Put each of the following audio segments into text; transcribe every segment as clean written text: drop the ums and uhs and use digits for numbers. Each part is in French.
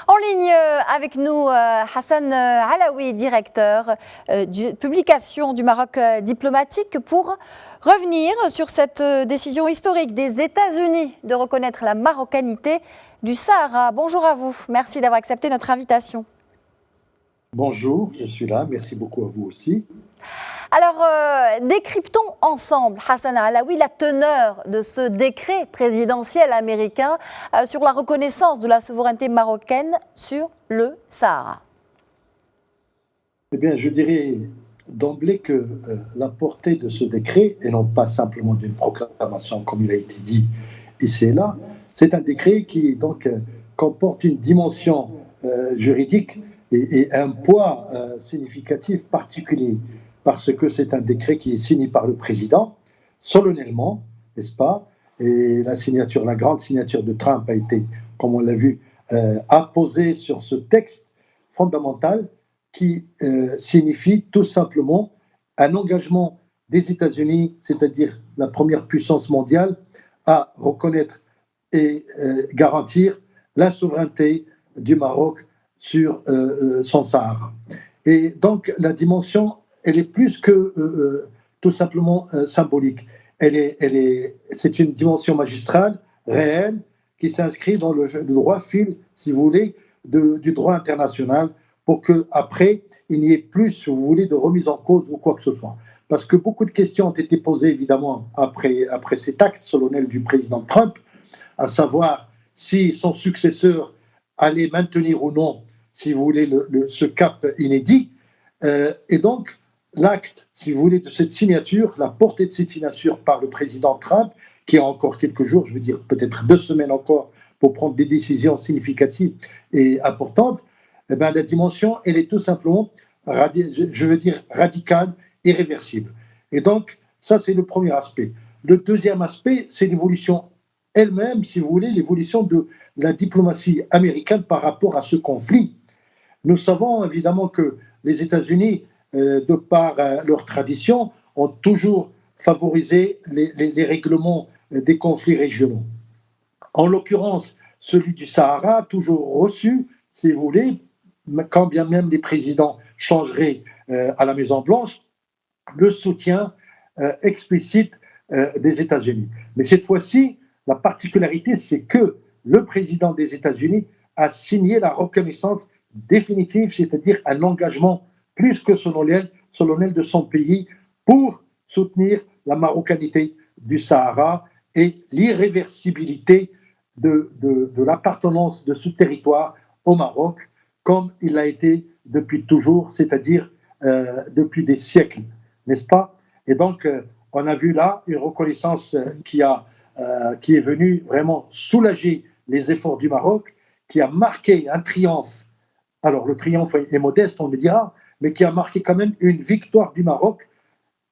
En ligne avec nous, Hassan Alaoui, directeur de publication du Maroc diplomatique, pour revenir sur cette décision historique des États-Unis de reconnaître la marocanité du Sahara. Bonjour à vous, merci d'avoir accepté notre invitation. Bonjour, je suis là, merci beaucoup à vous aussi. Alors, décryptons ensemble, Hassan Alaoui, la teneur de ce décret présidentiel américain sur la reconnaissance de la souveraineté marocaine sur le Sahara. Eh bien, je dirais d'emblée que la portée de ce décret, et non pas simplement d'une proclamation comme il a été dit ici et là, c'est un décret qui donc comporte une dimension juridique et un poids significatif particulier, parce que c'est un décret qui est signé par le président, solennellement, n'est-ce pas? Et la grande signature de Trump a été, comme on l'a vu, apposée sur ce texte fondamental qui signifie tout simplement un engagement des États-Unis, c'est-à-dire la première puissance mondiale, à reconnaître et garantir la souveraineté du Maroc sur son Sahara. Et donc la dimension, elle est plus que tout simplement symbolique. C'est une dimension magistrale, réelle, qui s'inscrit dans le droit fil, si vous voulez, du droit international, pour qu'après, il n'y ait plus, si vous voulez, de remise en cause ou quoi que ce soit. Parce que beaucoup de questions ont été posées, évidemment, après cet acte solennel du président Trump, à savoir si son successeur allait maintenir ou non, si vous voulez, ce cap inédit. Et donc, l'acte, si vous voulez, de cette signature, la portée de cette signature par le président Trump, qui a encore quelques jours, je veux dire peut-être 2 semaines encore, pour prendre des décisions significatives et importantes, eh bien, la dimension, elle est tout simplement, je veux dire, radicale, irréversible. Et donc, ça, c'est le premier aspect. Le deuxième aspect, c'est l'évolution elle-même, si vous voulez, l'évolution de la diplomatie américaine par rapport à ce conflit. Nous savons évidemment que les États-Unis, de par leur tradition, ont toujours favorisé les règlements des conflits régionaux. En l'occurrence, celui du Sahara a toujours reçu, si vous voulez, quand bien même les présidents changeraient à la Maison-Blanche, le soutien explicite des États-Unis. Mais cette fois-ci, la particularité, c'est que le président des États-Unis a signé la reconnaissance définitive, c'est-à-dire un engagement plus que solennel de son pays pour soutenir la marocanité du Sahara et l'irréversibilité de l'appartenance de ce territoire au Maroc, comme il a été depuis toujours, c'est-à-dire depuis des siècles, n'est-ce pas? Et donc, on a vu là une reconnaissance qui est venue vraiment soulager les efforts du Maroc, qui a marqué un triomphe. Alors, le triomphe est modeste, on le dira, mais qui a marqué quand même une victoire du Maroc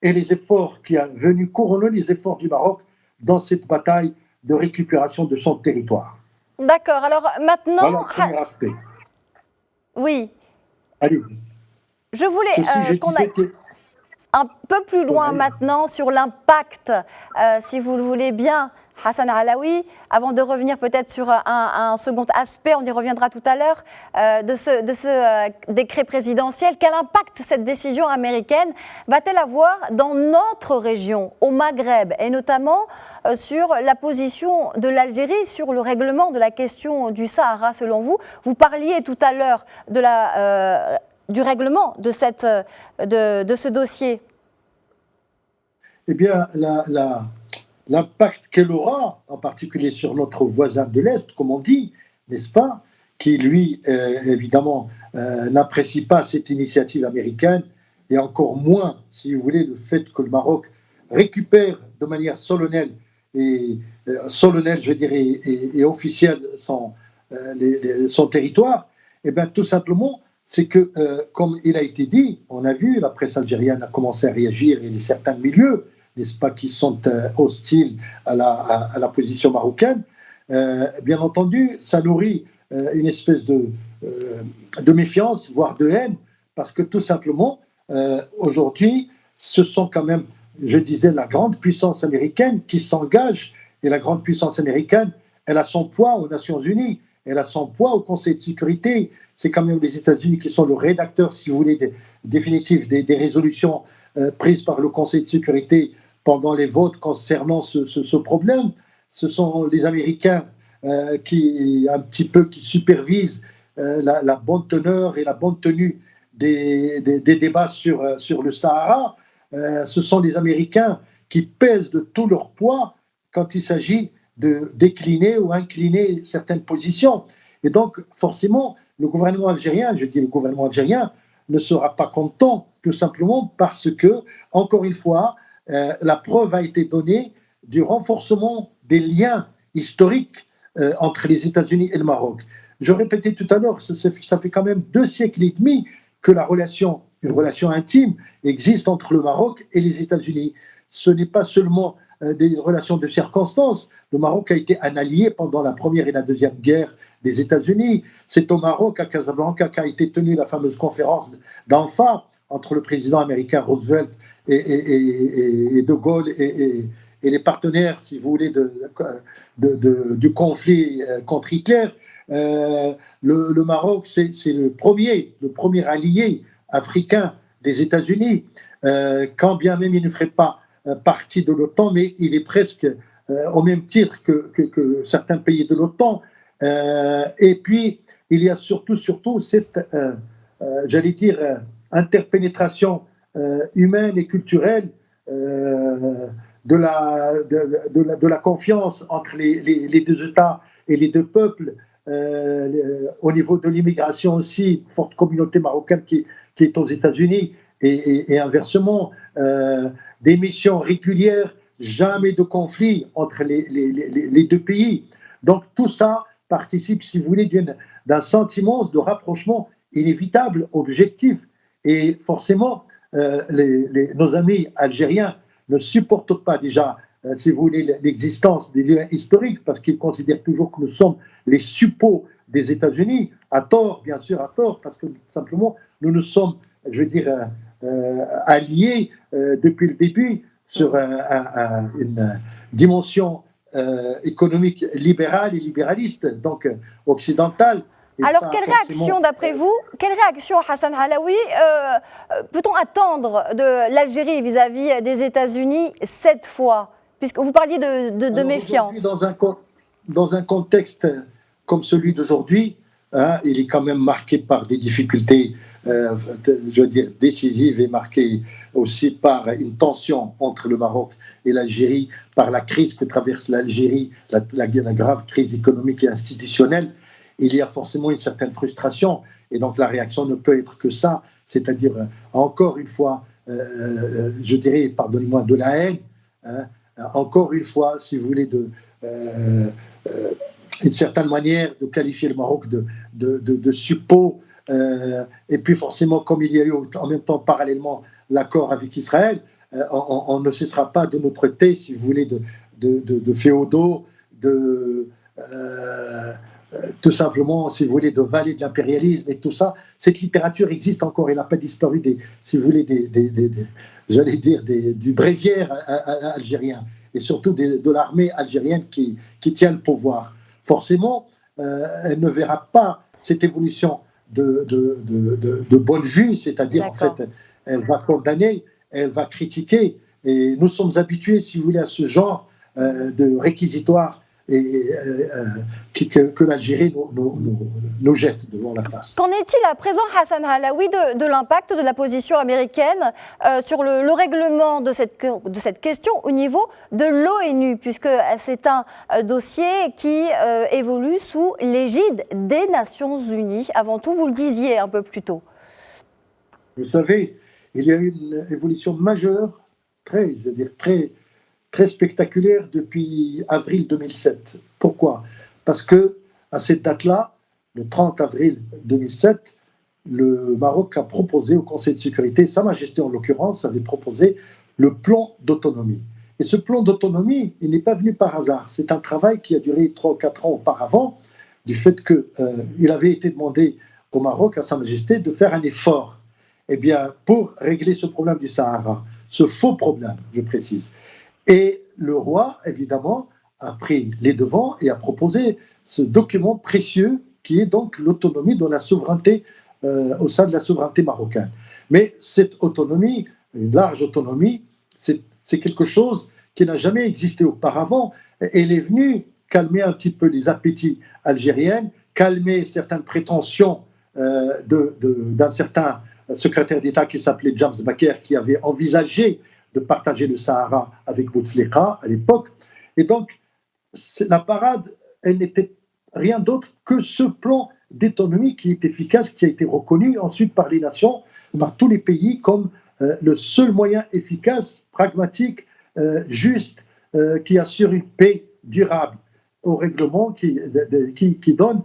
et les efforts qui a venu couronner les efforts du Maroc dans cette bataille de récupération de son territoire. D'accord, alors maintenant... Voilà le premier aspect. Oui. Allez. Je voulais qu'on aille un peu plus loin maintenant sur l'impact, si vous le voulez bien, Hassan Alaoui, avant de revenir peut-être sur un second aspect, on y reviendra tout à l'heure, de ce décret présidentiel. Quel impact cette décision américaine va-t-elle avoir dans notre région, au Maghreb, et notamment sur la position de l'Algérie sur le règlement de la question du Sahara, selon vous? Vous parliez tout à l'heure du règlement de ce dossier. Eh bien, l'impact qu'elle aura, en particulier sur notre voisin de l'Est, comme on dit, n'est-ce pas, qui lui, évidemment, n'apprécie pas cette initiative américaine, et encore moins, si vous voulez, le fait que le Maroc récupère de manière solennelle, je dirais, et officielle son territoire, eh bien, tout simplement, c'est que, comme il a été dit, on a vu, la presse algérienne a commencé à réagir, et certains milieux, n'est-ce pas, qui sont hostiles à la position marocaine, bien entendu, ça nourrit une espèce de méfiance, voire de haine, parce que tout simplement, aujourd'hui, ce sont quand même, je disais, la grande puissance américaine qui s'engage, et la grande puissance américaine, elle a son poids aux Nations Unies, elle a son poids au Conseil de sécurité. C'est quand même les États-Unis qui sont le rédacteur, si vous voulez, définitif des résolutions prises par le Conseil de sécurité pendant les votes concernant ce problème. Ce sont les Américains qui supervisent la bonne teneur et la bonne tenue des débats sur le Sahara. Ce sont les Américains qui pèsent de tout leur poids quand il s'agit de décliner ou incliner certaines positions. Et donc, forcément, le gouvernement algérien, je dis le gouvernement algérien, ne sera pas content, tout simplement parce que, encore une fois, la preuve a été donnée du renforcement des liens historiques entre les États-Unis et le Maroc. Je répétais tout à l'heure, ça fait quand même 2 siècles et demi que une relation intime existe entre le Maroc et les États-Unis. Ce n'est pas seulement des relations de circonstances. Le Maroc a été un allié pendant la première et la deuxième guerre des États-Unis. C'est au Maroc, à Casablanca, qu'a été tenue la fameuse conférence d'Anfa entre le président américain Roosevelt et De Gaulle et les partenaires, si vous voulez, du conflit contre Hitler. Le Maroc, c'est le premier allié africain des États-Unis, quand bien même il ne ferait pas partie de l'OTAN, mais il est presque au même titre que certains pays de l'OTAN. Et puis, il y a surtout cette, j'allais dire, interpénétration humaine et culturelle de la confiance entre les 2 États et les 2 peuples. Au niveau de l'immigration aussi, forte communauté marocaine qui est aux États-Unis et inversement, des missions régulières, jamais de conflit entre les 2 pays. Donc tout ça participe, si vous voulez, d'un sentiment de rapprochement inévitable, objectif. Et forcément, nos amis algériens ne supportent pas déjà, si vous voulez, l'existence des liens historiques, parce qu'ils considèrent toujours que nous sommes les suppôts des États-Unis, à tort, bien sûr, à tort, parce que simplement, nous sommes, je veux dire, alliés depuis le début sur une dimension économique libérale et libéraliste, donc occidentale. Alors, quelle réaction, d'après vous, Hassan Alaoui, peut-on attendre de l'Algérie vis-à-vis des États-Unis cette fois, puisque vous parliez de méfiance? Dans un contexte comme celui d'aujourd'hui, il est quand même marqué par des difficultés, je veux dire, décisives et marqué aussi par une tension entre le Maroc et l'Algérie, par la crise que traverse l'Algérie, la grave crise économique et institutionnelle. Il y a forcément une certaine frustration et donc la réaction ne peut être que ça, c'est-à-dire encore une fois, je dirais, pardonnez-moi, de la haine, encore une fois, si vous voulez, une certaine manière de qualifier le Maroc de suppôt, et puis forcément, comme il y a eu en même temps parallèlement l'accord avec Israël, on ne cessera pas de nous traiter, si vous voulez, de féodaux, tout simplement, si vous voulez, de vallée de l'impérialisme et tout ça. Cette littérature existe encore, elle n'a pas disparu si vous voulez, j'allais dire, du bréviaire algérien et surtout de l'armée algérienne qui tient le pouvoir. Forcément, elle ne verra pas cette évolution de bonne vue, c'est-à-dire, en fait, elle va condamner, elle va critiquer, et nous sommes habitués, si vous voulez, à ce genre de réquisitoire que l'Algérie nous jette devant la face. Qu'en est-il à présent, Hassan Alaoui, de l'impact de la position américaine sur le règlement de cette question au niveau de l'ONU, puisque c'est un dossier qui évolue sous l'égide des Nations Unies. Avant tout, vous le disiez un peu plus tôt. Vous savez, il y a eu une évolution majeure, très spectaculaire depuis avril 2007. Pourquoi? Parce que à cette date-là, le 30 avril 2007, le Maroc a proposé au Conseil de sécurité, Sa Majesté en l'occurrence, avait proposé le plan d'autonomie. Et ce plan d'autonomie, il n'est pas venu par hasard. C'est un travail qui a duré 3 ou 4 ans auparavant, du fait qu'il avait été demandé au Maroc, à Sa Majesté, de faire un effort pour régler ce problème du Sahara, ce faux problème, je précise. Et le roi, évidemment, a pris les devants et a proposé ce document précieux qui est donc l'autonomie de la souveraineté au sein de la souveraineté marocaine. Mais cette autonomie, une large autonomie, c'est quelque chose qui n'a jamais existé auparavant. Elle est venue calmer un petit peu les appétits algériens, calmer certaines prétentions d'un certain secrétaire d'État qui s'appelait James Baker, qui avait envisagé de partager le Sahara avec Bouteflika à l'époque. Et donc, la parade, elle n'était rien d'autre que ce plan d'autonomie qui est efficace, qui a été reconnu ensuite par les nations, par tous les pays, comme le seul moyen efficace, pragmatique, juste, qui assure une paix durable au règlement, qui donne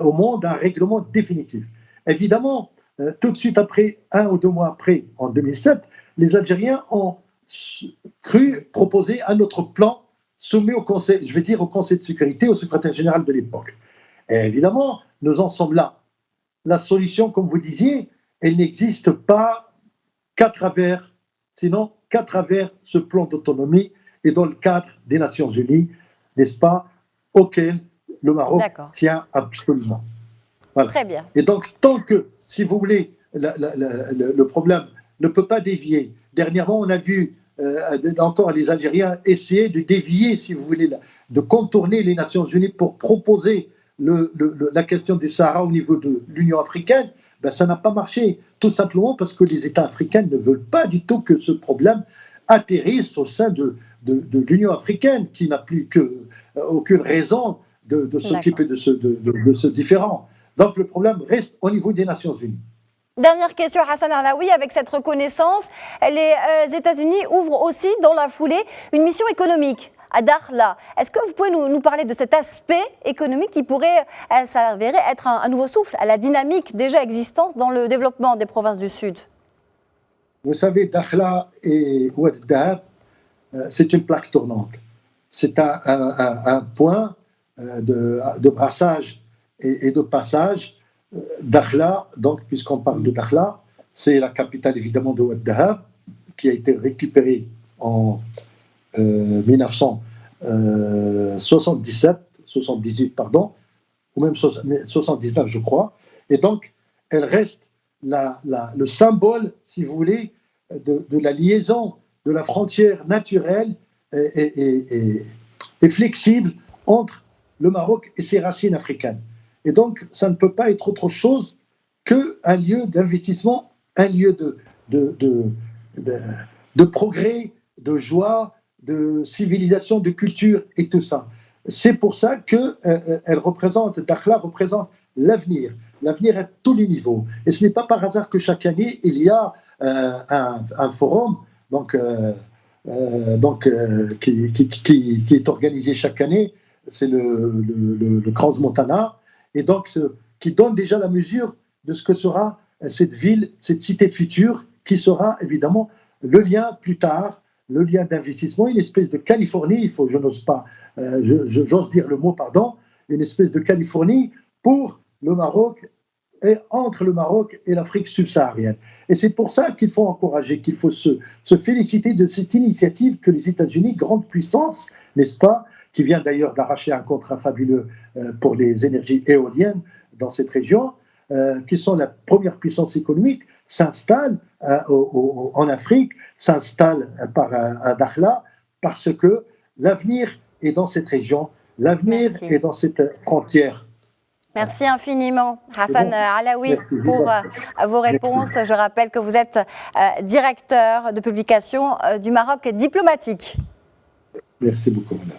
au monde un règlement définitif. Évidemment, tout de suite après, 1 ou 2 mois après, en 2007, les Algériens ont cru proposer un autre plan soumis au Conseil, je vais dire au Conseil de sécurité, au secrétaire général de l'époque. Et évidemment, nous en sommes là. La solution, comme vous disiez, elle n'existe pas qu'à travers ce plan d'autonomie et dans le cadre des Nations Unies, n'est-ce pas, auquel le Maroc tient absolument. Voilà. Très bien. Et donc, tant que, si vous voulez, le problème ne peut pas dévier. Dernièrement, on a vu encore les Algériens essayer de dévier, si vous voulez, de contourner les Nations Unies pour proposer la question du Sahara au niveau de l'Union africaine. Ben, ça n'a pas marché, tout simplement parce que les États africains ne veulent pas du tout que ce problème atterrisse au sein de l'Union africaine, qui n'a plus aucune raison de s'occuper de ce différend. Donc le problème reste au niveau des Nations Unies. Dernière question, Hassan Alaoui, avec cette reconnaissance, les États-Unis ouvrent aussi dans la foulée une mission économique à Dakhla. Est-ce que vous pouvez nous parler de cet aspect économique qui pourrait s'avérer être un nouveau souffle à la dynamique déjà existante dans le développement des provinces du Sud? Vous savez, Dakhla et Oued Dahab, c'est une plaque tournante. C'est un point de brassage et de passage. Dakhla, donc, puisqu'on parle de Dakhla, c'est la capitale évidemment de Oued Dahab, qui a été récupérée en 78, pardon, ou même 79, je crois. Et donc, elle reste le symbole, si vous voulez, de la liaison, de la frontière naturelle et flexible entre le Maroc et ses racines africaines. Et donc, ça ne peut pas être autre chose qu'un lieu d'investissement, un lieu de progrès, de joie, de civilisation, de culture et tout ça. C'est pour ça que Dakhla représente l'avenir à tous les niveaux. Et ce n'est pas par hasard que chaque année, il y a un forum qui est organisé chaque année, c'est le Crans Montana, et donc qui donne déjà la mesure de ce que sera cette ville, cette cité future, qui sera évidemment le lien plus tard, le lien d'investissement, une espèce de Californie, j'ose dire le mot, pardon, une espèce de Californie pour le Maroc et entre le Maroc et l'Afrique subsaharienne. Et c'est pour ça qu'il faut encourager, qu'il faut se féliciter de cette initiative que les États-Unis, grande puissance, n'est-ce pas, qui vient d'ailleurs d'arracher un contrat fabuleux pour les énergies éoliennes dans cette région, qui sont la première puissance économique, s'installe en Afrique, s'installe à Dakhla, parce que l'avenir est dans cette région, l'avenir est dans cette frontière. Merci infiniment, Hassan Alaoui, pour vos réponses. Je rappelle que vous êtes directeur de publication du Maroc diplomatique. Merci beaucoup, madame.